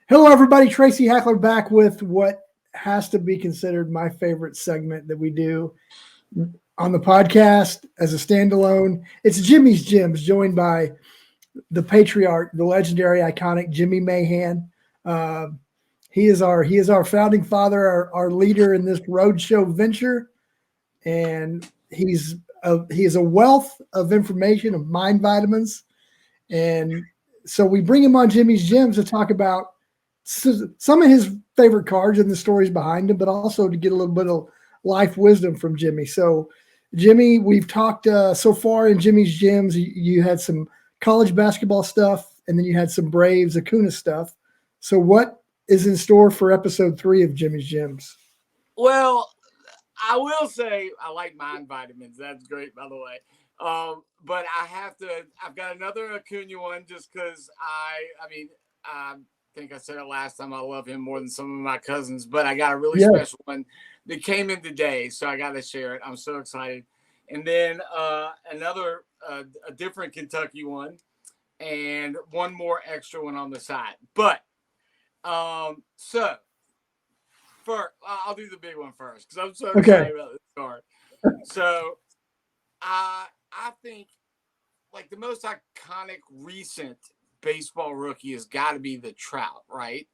Hello, everybody. Tracy Hackler back with what has to be considered my favorite segment that we do on the podcast as a standalone. It's Jimmy's Gems, joined by the patriarch, the legendary, iconic Jimmy Mahan. Uh, he is our founding father, our leader in this roadshow venture, and he is a wealth of information of mind vitamins. And so we bring him on Jimmy's Gems to talk about some of his favorite cards and the stories behind them, but also to get a little bit of life wisdom from Jimmy. So, Jimmy, we've talked so far in Jimmy's Gems. You had some college basketball stuff, and then you had some Braves Acuna stuff. So, what is in store for episode 3 of Jimmy's Gems? Well, I will say I like mind vitamins. That's great, by the way. But I've got another Acuna one just because I think I said it last time. I love him more than some of my cousins, but I got a really special one that came in today, so I got to share it. I'm so excited. And then a different Kentucky one, and one more extra one on the side. But so first, I'll do the big one first because I'm so excited about this card. So I think like the most iconic recent baseball rookie has got to be the Trout, right?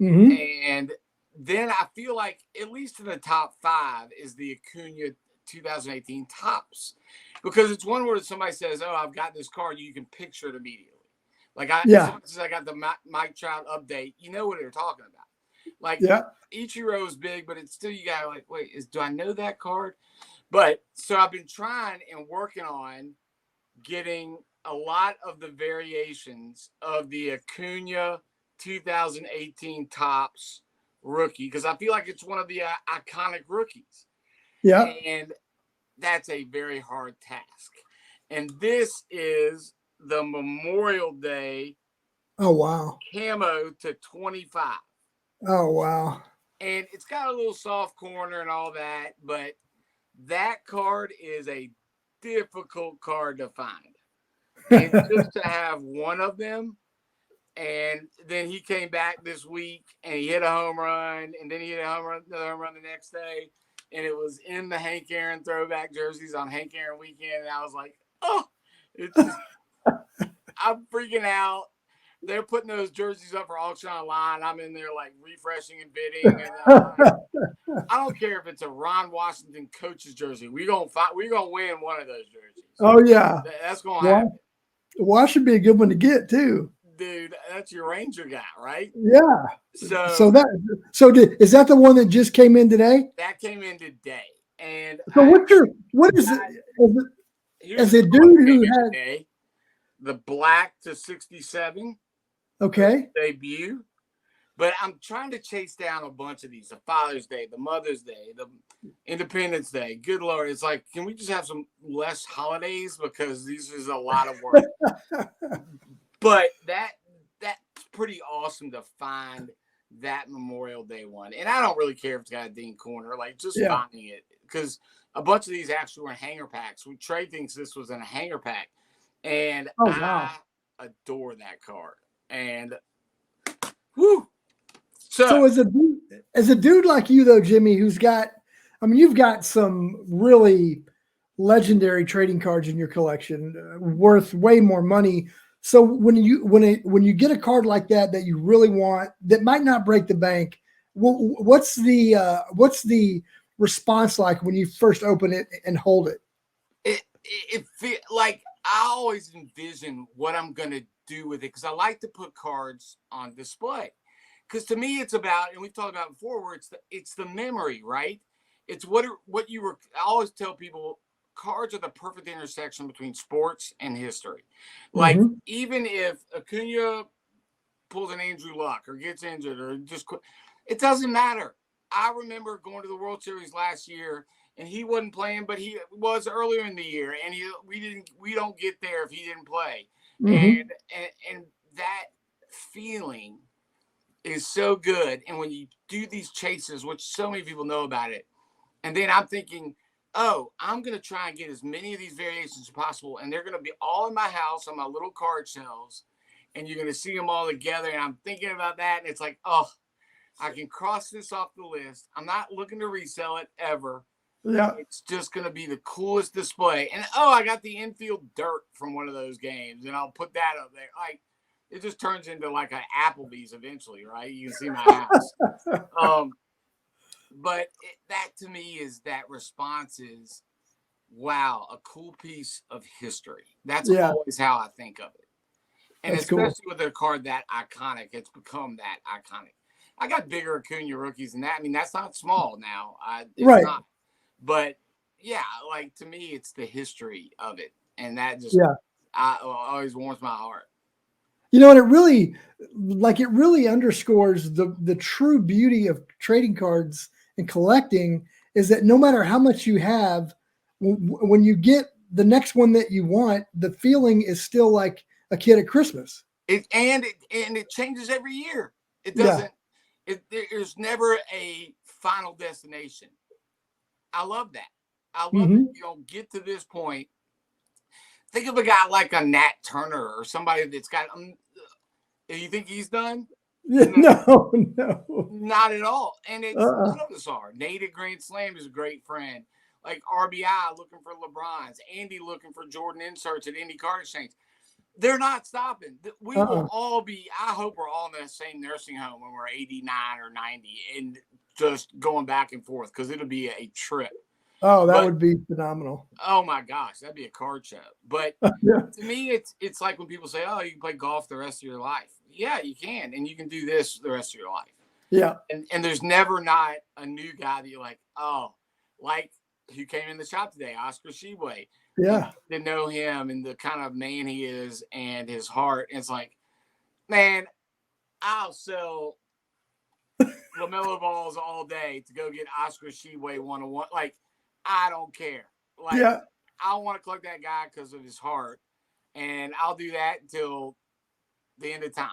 Mm-hmm. And then I feel like at least in the top 5 is the Acuna 2018 Topps, because it's one where somebody says, "Oh, I've got this card," you can picture it immediately. Like as soon as I got the Mike Trout update, you know what they're talking about. Like Ichiro is big, but it's still you gotta like, wait, do I know that card? But so I've been trying and working on getting a lot of the variations of the Acuna 2018 Topps rookie, because I feel like it's one of the iconic rookies. Yeah. And that's a very hard task. And this is the Memorial Day. Oh, wow. Camo to 25. Oh, wow. And it's got a little soft corner and all that, but that card is a difficult card to find. And just to have one of them, and then he came back this week and he hit a home run, and then he hit another home run the next day, and it was in the Hank Aaron throwback jerseys on Hank Aaron weekend, and I was like, oh, it's just, I'm freaking out. They're putting those jerseys up for auction online. I'm in there like refreshing and bidding, and I don't care if it's a Ron Washington coach's jersey. We're gonna win one of those jerseys. Oh yeah, that's gonna happen. Wash should be a good one to get too. Dude, that's your Ranger guy, right? Yeah. Is that the one that just came in today? That came in today, and so what is it? As a dude who had the black to 67. Okay. Debut. But I'm trying to chase down a bunch of these. The Father's Day, the Mother's Day, the Independence Day. Good Lord. It's like, can we just have some less holidays? Because this is a lot of work. But that's pretty awesome to find that Memorial Day one. And I don't really care if it's got a ding corner. Like, just finding it. Because a bunch of these actually were in hanger packs. Trey thinks this was in a hanger pack. And I adore that card. And whoo. So as a dude like you though, Jimmy, you've got some really legendary trading cards in your collection, worth way more money. So when you get a card like that you really want, that might not break the bank, what's the response like when you first open it and hold it? It feel like I always envision what I'm gonna do with it, because I like to put cards on display. Because to me, it's about, and we've talked about it before, where it's the memory, right? It's what you were. I always tell people, cards are the perfect intersection between sports and history. Like, even if Acuna pulls an Andrew Luck or gets injured or just quit, it doesn't matter. I remember going to the World Series last year, and he wasn't playing, but he was earlier in the year, and we don't get there if he didn't play. And that feeling is so good. And when you do these chases, which so many people know about it, and then I'm thinking, oh, I'm going to try and get as many of these variations as possible, and they're going to be all in my house on my little card shelves. and you're going to see them all together. And I'm thinking about that. And it's like, oh, I can cross this off the list. I'm not looking to resell it ever. Yeah. It's just going to be the coolest display. And oh, I got the infield dirt from one of those games, and I'll put that up there. Like, it just turns into like an Applebee's eventually, right? You can see my house. But that to me is that response is, wow, a cool piece of history. That's always how I think of it. And That's especially cool. with a card that iconic, it's become that iconic. I got bigger Acuna rookies than that. I mean, that's not small now. It's Right. not. But yeah, like to me, it's the history of it. And that just always warms my heart. You know, and it really underscores the true beauty of trading cards and collecting is that no matter how much you have, when you get the next one that you want, the feeling is still like a kid at Christmas. It changes every year. It Yeah. doesn't. There's never a final destination. I love that. I love that you don't get to this point. Think of a guy like a Nat Turner or somebody that's got. You think he's done? No. Not at all. And it's none of us are. Nate at Grand Slam is a great friend. Like RBI looking for LeBron's, Andy looking for Jordan inserts at Indy Card Exchange. They're not stopping. We will all be, I hope we're all in the same nursing home when we're 89 or 90 and just going back and forth because it'll be a trip. Oh, that would be phenomenal. Oh my gosh, that'd be a card show. But to me, it's like when people say, oh, you can play golf the rest of your life. Yeah, you can. And you can do this the rest of your life. Yeah. And there's never not a new guy that you're like, oh, like who came in the shop today, Oscar Sheway. Yeah. To know him and the kind of man he is and his heart. And it's like, man, I'll sell LaMelo balls all day to go get Oscar Sheway 101. Like, I don't care. Like, I want to collect that guy because of his heart. And I'll do that until the end of time.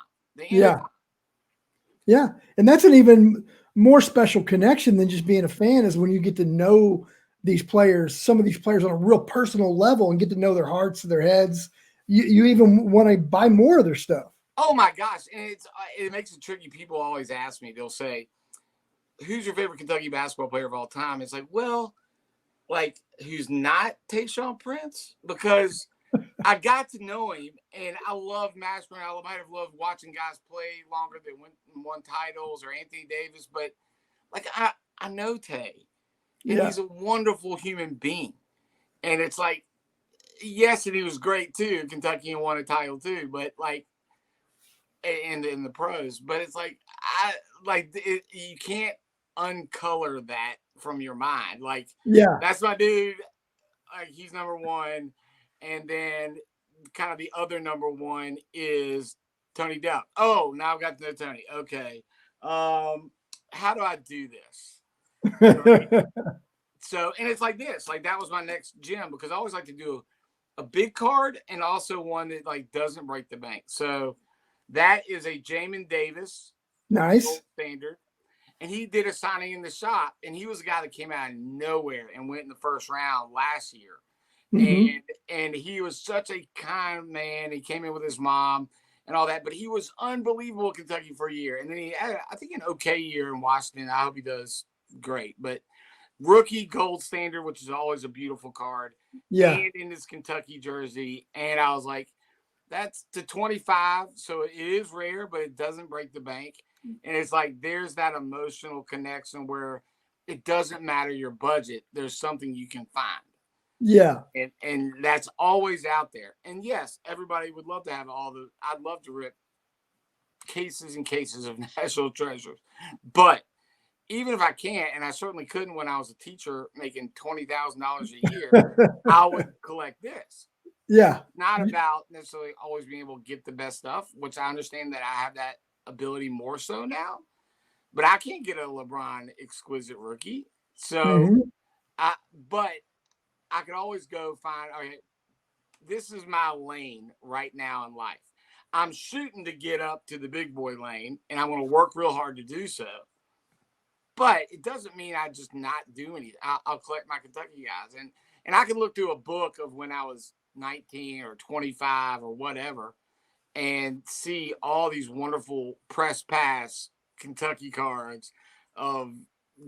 Yeah. And that's an even more special connection than just being a fan is when you get to know these players, some of these players on a real personal level and get to know their hearts and their heads. You even want to buy more of their stuff. Oh my gosh. And it makes it tricky. People always ask me, they'll say, who's your favorite Kentucky basketball player of all time? It's like, well, like who's not Tayshaun Prince? Because I got to know him and I love mastering. I might have loved watching guys play longer than won titles or Anthony Davis, but like I know Tay. And he's a wonderful human being. And it's like, yes, and he was great too. Kentucky won a title too, but like, and in the pros, but it's like, you can't uncolor that from your mind. Like, that's my dude. Like, he's number one. And then kind of the other number one is Tony Delk. Oh, now I've got to know Tony. Okay. How do I do this? So, and it's like this, like that was my next gem because I always like to do a big card and also one that like doesn't break the bank. So that is a Jamin Davis. Nice. Standard. And he did a signing in the shop and he was a guy that came out of nowhere and went in the first round last year. And he was such a kind man. He came in with his mom and all that, but he was unbelievable in Kentucky for a year. And then he had, I think, an okay year in Washington. I hope he does great. But rookie gold standard, which is always a beautiful card. And in his Kentucky jersey. And I was like, that's to 25. So it is rare, but it doesn't break the bank. And it's like, there's that emotional connection where it doesn't matter your budget. There's something you can find. Yeah. And that's always out there. And yes, everybody would love to have I'd love to rip cases and cases of national treasures. But even if I can't, and I certainly couldn't when I was a teacher making $20,000 a year, I would collect this. Yeah. Not about necessarily always being able to get the best stuff, which I understand that I have that ability more so now. But I can't get a LeBron exquisite rookie. So, but I could always go find, okay, this is my lane right now in life. I'm shooting to get up to the big boy lane, and I'm going to work real hard to do so. But it doesn't mean I just not do anything. I'll collect my Kentucky guys. And I can look through a book of when I was 19 or 25 or whatever, and see all these wonderful press pass Kentucky cards of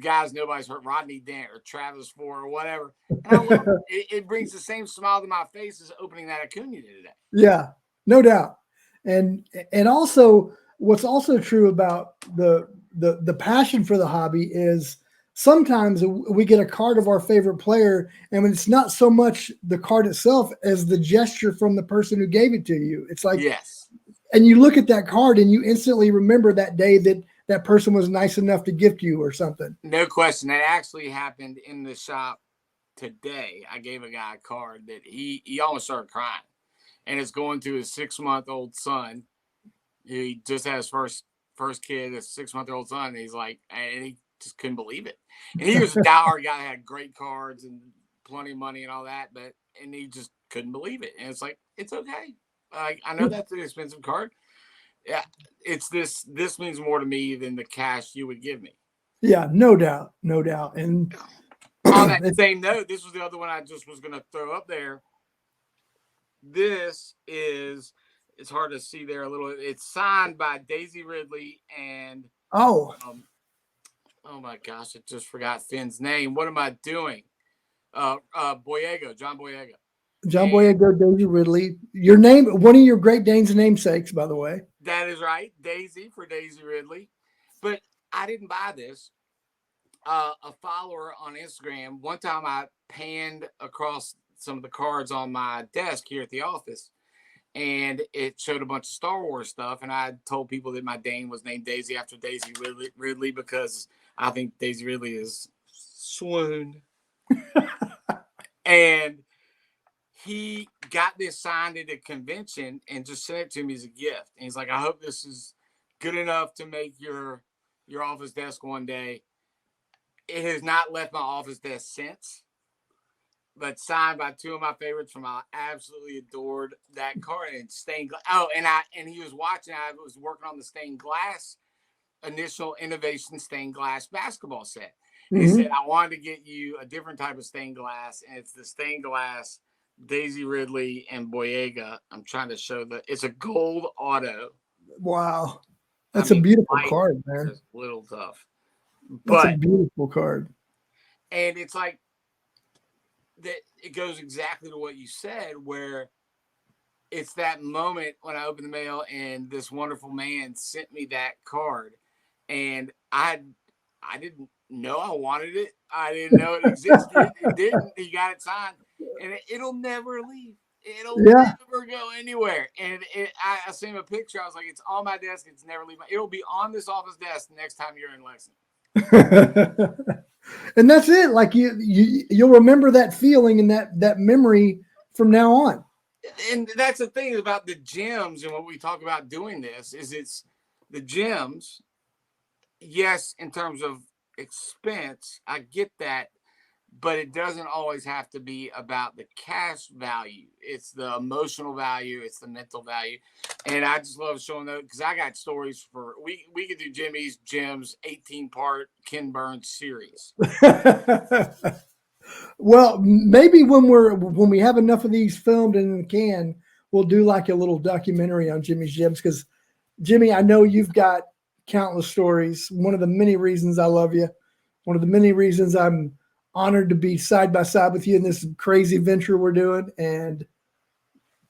guys nobody's heard, Rodney Dent or Travis Ford or whatever. And I love it. It brings the same smile to my face as opening that Acuna today. Yeah, no doubt. And also what's also true about the passion for the hobby is sometimes we get a card of our favorite player, and it's not so much the card itself as the gesture from the person who gave it to you. It's like, yes. And you look at that card and you instantly remember that day that person was nice enough to gift you or something. No question. That actually happened in the shop today. I gave a guy a card that he almost started crying. And it's going to his 6-month-old son. He just had his first kid, a 6-month-old son. And he's like, and he just couldn't believe it. And he was a dour guy, had great cards and plenty of money and all that, and he just couldn't believe it. And it's like, it's okay. I know that's an expensive card. Yeah, it's this means more to me than the cash you would give me. Yeah, no doubt. And on that same note, this was the other one I just was going to throw up there. This is, it's hard to see there a little. It's signed by Daisy Ridley and oh my gosh, I just forgot Finn's name. What am I doing? Boyega, John Boyega. John Boyega, Daisy Ridley. Your name, one of your Great Danes namesakes, by the way. That is right, Daisy for Daisy Ridley. But I didn't buy this. A follower on Instagram, one time I panned across some of the cards on my desk here at the office, and it showed a bunch of Star Wars stuff. And I told people that my Dane was named Daisy after Daisy Ridley because I think Daisy Ridley is swoon. And he got this signed at a convention and just sent it to me as a gift. And he's like, I hope this is good enough to make your office desk one day. It has not left my office desk since, but signed by two of my favorites from I absolutely adored that card and stained glass. Oh, and he was watching. I was working on the stained glass initial innovation stained glass basketball set. Mm-hmm. He said, I wanted to get you a different type of stained glass, and it's the stained glass Daisy Ridley and Boyega. I'm trying to show it's a gold auto. Wow. That's a beautiful card, man. It's a little tough. That's a beautiful card. And it's like that. It goes exactly to what you said, where it's that moment when I opened the mail and this wonderful man sent me that card, and I didn't know I wanted it. I didn't know it existed. It didn't. He got it signed, and it'll never leave. It'll never go anywhere. And I sent him a picture. I was like, it's on my desk. It's never leaving. It'll be on this office desk next time you're in Lexington. And that's it. Like you'll remember that feeling and that memory from now on. And that's the thing about the gems and what we talk about doing this is it's the gems. Yes, in terms of expense, I get that, but it doesn't always have to be about the cash value. It's the emotional value. It's the mental value. And I just love showing those because I got stories for, we could do Jimmy's Gems 18-part Ken Burns series. Well, maybe when we have enough of these filmed and in the can, we'll do like a little documentary on Jimmy's Gems. Because Jimmy, I know you've got countless stories. One of the many reasons I love you. One of the many reasons I'm honored to be side by side with you in this crazy venture we're doing. And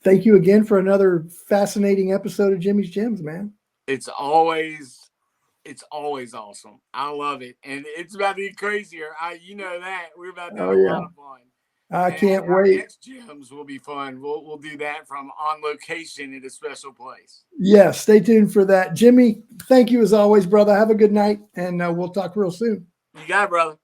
thank you again for another fascinating episode of Jimmy's Gems, man. It's always awesome. I love it. And it's about to be crazier. You know that. We're about to have a lot of fun. I can't wait. Next Gems will be fun. We'll do that from on location at a special place. Yeah, stay tuned for that. Jimmy, thank you as always, brother. Have a good night, and we'll talk real soon. You got it, brother.